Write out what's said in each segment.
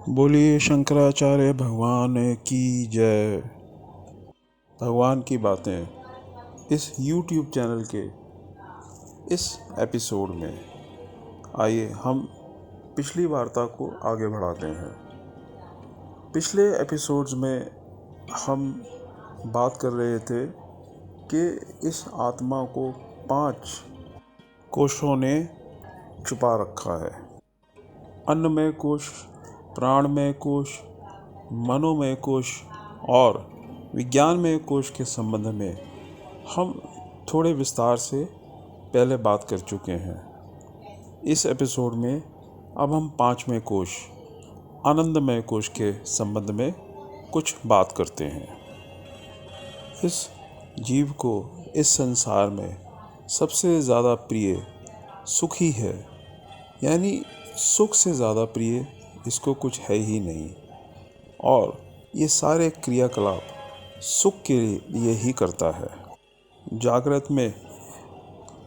बोलिए शंकराचार्य भगवान की जय। भगवान की बातें इस YouTube चैनल के इस एपिसोड में आइए हम पिछली वार्ता को आगे बढ़ाते हैं। पिछले एपिसोड्स में हम बात कर रहे थे कि इस आत्मा को 5 कोशों ने छुपा रखा है। अन्नमय कोश, प्राणमय कोश, मनोमय कोश और विज्ञानमय कोश के संबंध में हम थोड़े विस्तार से पहले बात कर चुके हैं। इस एपिसोड में अब हम 5वें कोश आनंदमय कोश के संबंध में कुछ बात करते हैं। इस जीव को इस संसार में सबसे ज़्यादा प्रिय सुख ही है, यानी सुख से ज़्यादा प्रिय इसको कुछ है ही नहीं। और ये सारे क्रियाकलाप सुख के लिए ही करता है। जागृत में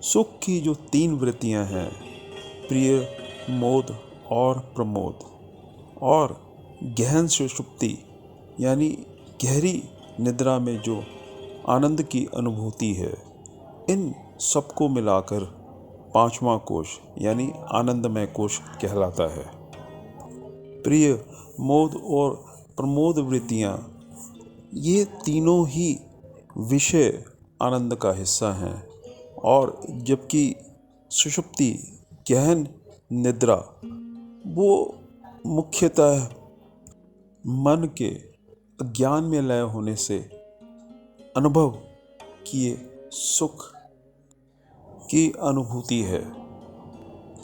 सुख की जो 3 वृत्तियां हैं, प्रिय, मोद और प्रमोद, और गहन सुषुप्ति यानी गहरी निद्रा में जो आनंद की अनुभूति है, इन सबको मिलाकर 5वां कोश यानी आनंदमय कोश कहलाता है। प्रिय, मोद और प्रमोद वृत्तियाँ ये तीनों ही विषय आनंद का हिस्सा हैं, और जबकि सुषुप्ति गहन निद्रा वो मुख्यतः मन के अज्ञान में लय होने से अनुभव किए सुख की अनुभूति है।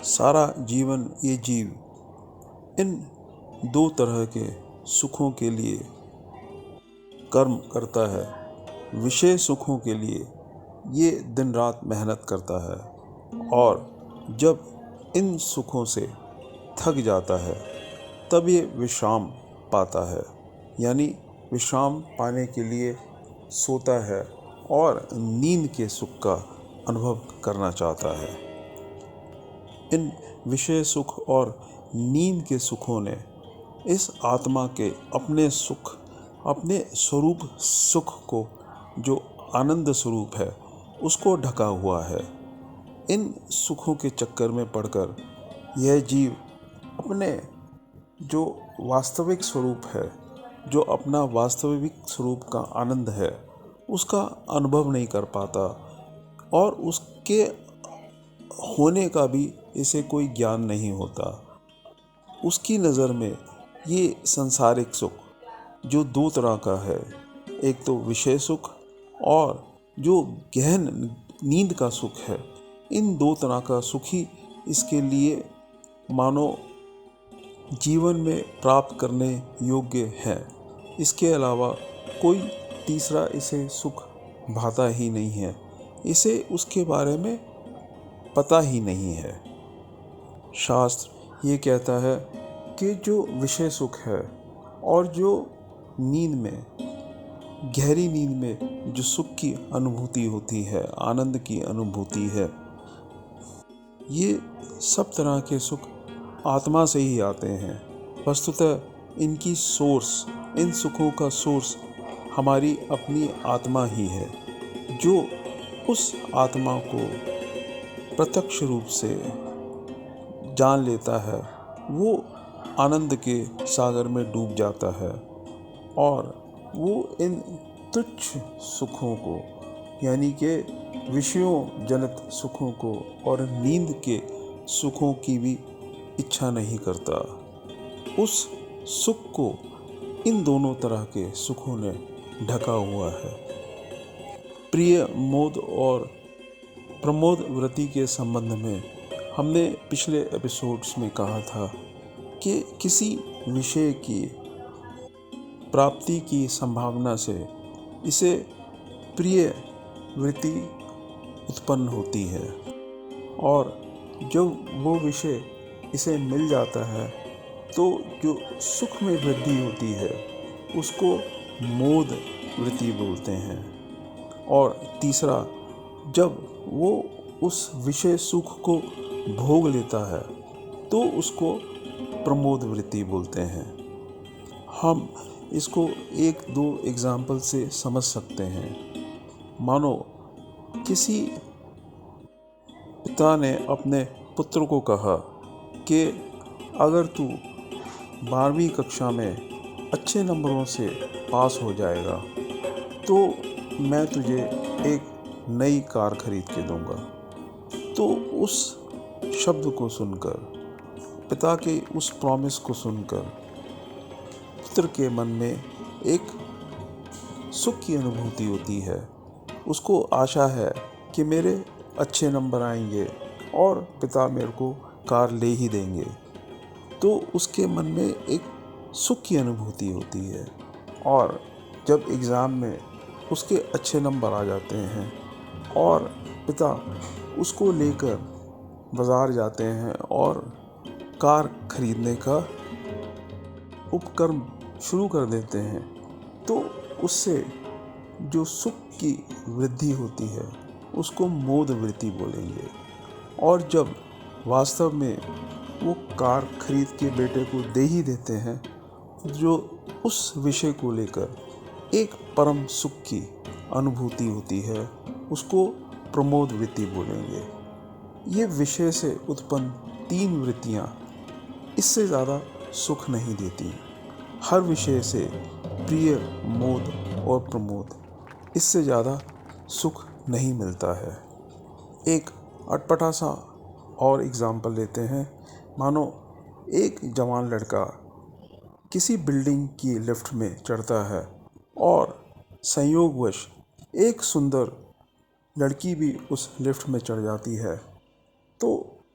सारा जीवन ये जीव इन 2 तरह के सुखों के लिए कर्म करता है। विषय सुखों के लिए ये दिन रात मेहनत करता है, और जब इन सुखों से थक जाता है तब ये विश्राम पाता है, यानी विश्राम पाने के लिए सोता है और नींद के सुख का अनुभव करना चाहता है। इन विषय सुख और नींद के सुखों ने इस आत्मा के अपने स्वरूप सुख को, जो आनंद स्वरूप है, उसको ढका हुआ है। इन सुखों के चक्कर में पड़कर यह जीव अपने जो वास्तविक स्वरूप है, जो अपना वास्तविक स्वरूप का आनंद है, उसका अनुभव नहीं कर पाता, और उसके होने का भी इसे कोई ज्ञान नहीं होता। उसकी नज़र में ये संसारिक सुख जो 2 तरह का है, एक तो विषय सुख और जो गहन नींद का सुख है, इन 2 तरह का सुख ही इसके लिए मानो जीवन में प्राप्त करने योग्य है। इसके अलावा कोई तीसरा इसे सुख भाता ही नहीं है, इसे उसके बारे में पता ही नहीं है। शास्त्र ये कहता है कि जो विषय सुख है और जो नींद में, गहरी नींद में जो सुख की अनुभूति होती है, आनंद की अनुभूति है, ये सब तरह के सुख आत्मा से ही आते हैं। वस्तुतः इनकी सोर्स, इन सुखों का सोर्स हमारी अपनी आत्मा ही है, जो उस आत्मा को प्रत्यक्ष रूप से जान लेता है, वो आनंद के सागर में डूब जाता है, और वो इन तुच्छ सुखों को, यानी कि विषयों जनित सुखों को और नींद के सुखों की भी इच्छा नहीं करता। उस सुख को इन दोनों तरह के सुखों ने ढका हुआ है। प्रिय, मोद और प्रमोद वृत्ति के संबंध में हमने पिछले एपिसोड्स में कहा था कि किसी विषय की प्राप्ति की संभावना से इसे प्रिय वृत्ति उत्पन्न होती है, और जब वो विषय इसे मिल जाता है तो जो सुख में वृद्धि होती है उसको मोद वृत्ति बोलते हैं। और तीसरा, जब वो उस विषय सुख को भोग लेता है तो उसको प्रमोद वृत्ति बोलते हैं। हम इसको एक दो एग्जाम्पल से समझ सकते हैं। मानो किसी पिता ने अपने पुत्र को कहा कि अगर तू 12वीं कक्षा में अच्छे नंबरों से पास हो जाएगा तो मैं तुझे एक नई कार खरीद के दूंगा। तो उस शब्द को सुनकर, पिता के उस प्रॉमिस को सुनकर पुत्र के मन में एक सुख की अनुभूति होती है। उसको आशा है कि मेरे अच्छे नंबर आएंगे और पिता मेरे को कार ले ही देंगे। तो उसके मन में एक सुख की अनुभूति होती है। और जब एग्ज़ाम में उसके अच्छे नंबर आ जाते हैं और पिता उसको लेकर बाज़ार जाते हैं और कार खरीदने का उपक्रम शुरू कर देते हैं, तो उससे जो सुख की वृद्धि होती है उसको मोद वृत्ति बोलेंगे। और जब वास्तव में वो कार खरीद के बेटे को दे ही देते हैं, जो उस विषय को लेकर एक परम सुख की अनुभूति होती है, उसको प्रमोद वृत्ति बोलेंगे। ये विषय से उत्पन्न 3 वृत्तियाँ इससे ज़्यादा सुख नहीं देती। हर विषय से प्रिय, मोद और प्रमोद, इससे ज़्यादा सुख नहीं मिलता है। एक अटपटा सा और एग्जाम्पल लेते हैं। मानो एक जवान लड़का किसी बिल्डिंग की लिफ्ट में चढ़ता है और संयोगवश एक सुंदर लड़की भी उस लिफ्ट में चढ़ जाती है। तो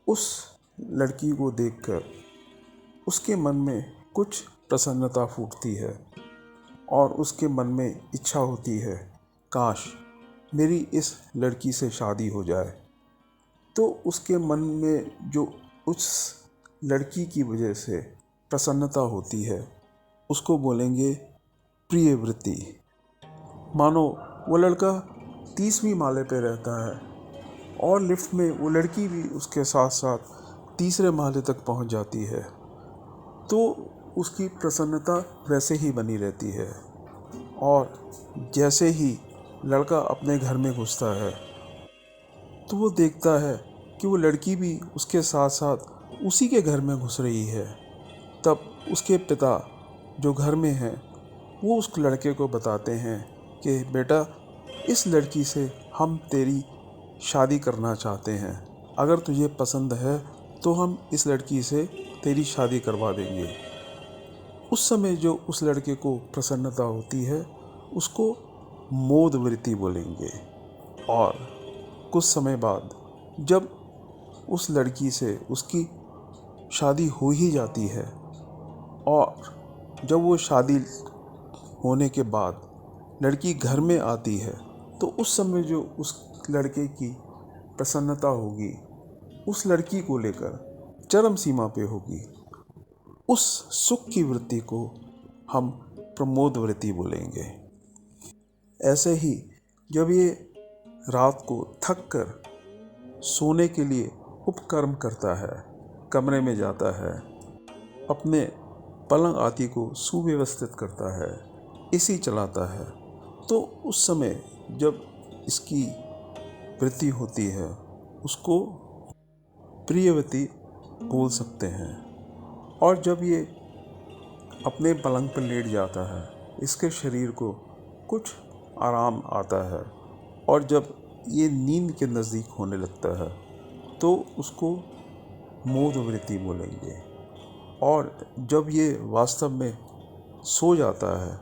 उस लड़की को देखकर उसके मन में कुछ प्रसन्नता फूटती है और उसके मन में इच्छा होती है, काश मेरी इस लड़की से शादी हो जाए। तो उसके मन में जो उस लड़की की वजह से प्रसन्नता होती है उसको बोलेंगे प्रिय वृत्ति। मानो वो लड़का 30वीं माले पे रहता है और लिफ्ट में वो लड़की भी उसके साथ साथ 3रे माले तक पहुंच जाती है, तो उसकी प्रसन्नता वैसे ही बनी रहती है। और जैसे ही लड़का अपने घर में घुसता है तो वो देखता है कि वो लड़की भी उसके साथ साथ उसी के घर में घुस रही है। तब उसके पिता जो घर में हैं वो उस लड़के को बताते हैं कि बेटा, इस लड़की से हम तेरी शादी करना चाहते हैं। अगर तुझे पसंद है तो हम इस लड़की से तेरी शादी करवा देंगे। उस समय जो उस लड़के को प्रसन्नता होती है उसको मोद वृत्ति बोलेंगे। और कुछ समय बाद जब उस लड़की से उसकी शादी हो ही जाती है और जब वो शादी होने के बाद लड़की घर में आती है, तो उस समय जो उस लड़के की प्रसन्नता होगी उस लड़की को लेकर चरम सीमा पे होगी। उस सुख की वृत्ति को हम प्रमोद वृत्ति बोलेंगे। ऐसे ही जब ये रात को थक कर सोने के लिए उपक्रम करता है, कमरे में जाता है, अपने पलंग आदि को सुव्यवस्थित करता है, एसी चलाता है, तो उस समय जब इसकी वृत्ति होती है उसको प्रियवती बोल सकते हैं। और जब ये अपने पलंग पर लेट जाता है, इसके शरीर को कुछ आराम आता है और जब ये नींद के नज़दीक होने लगता है तो उसको मोद वृत्ति बोलेंगे। और जब ये वास्तव में सो जाता है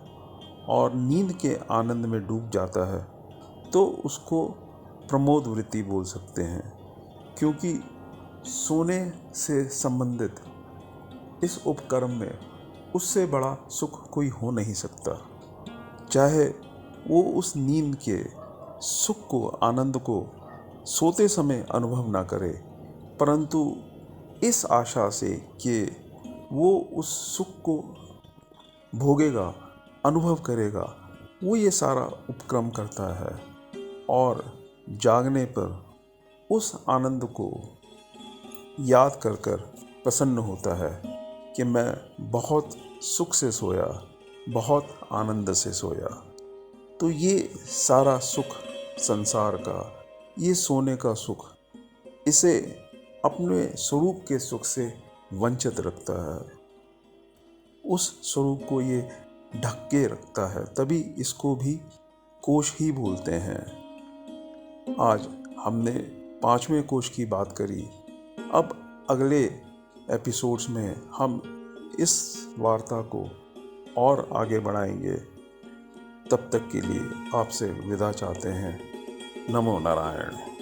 और नींद के आनंद में डूब जाता है तो उसको प्रमोद वृत्ति बोल सकते हैं, क्योंकि सोने से संबंधित इस उपक्रम में उससे बड़ा सुख कोई हो नहीं सकता। चाहे वो उस नींद के सुख को, आनंद को सोते समय अनुभव ना करे, परंतु इस आशा से कि वो उस सुख को भोगेगा, अनुभव करेगा, वो ये सारा उपक्रम करता है और जागने पर उस आनंद को याद कर कर प्रसन्न होता है कि मैं बहुत सुख से सोया, बहुत आनंद से सोया। तो ये सारा सुख संसार का, ये सोने का सुख, इसे अपने स्वरूप के सुख से वंचित रखता है। उस स्वरूप को ये ढक के रखता है, तभी इसको भी कोश ही बोलते हैं। आज हमने 5वें कोश की बात करी। अब अगले एपिसोड्स में हम इस वार्ता को और आगे बढ़ाएंगे। तब तक के लिए आपसे विदा चाहते हैं। नमो नारायण।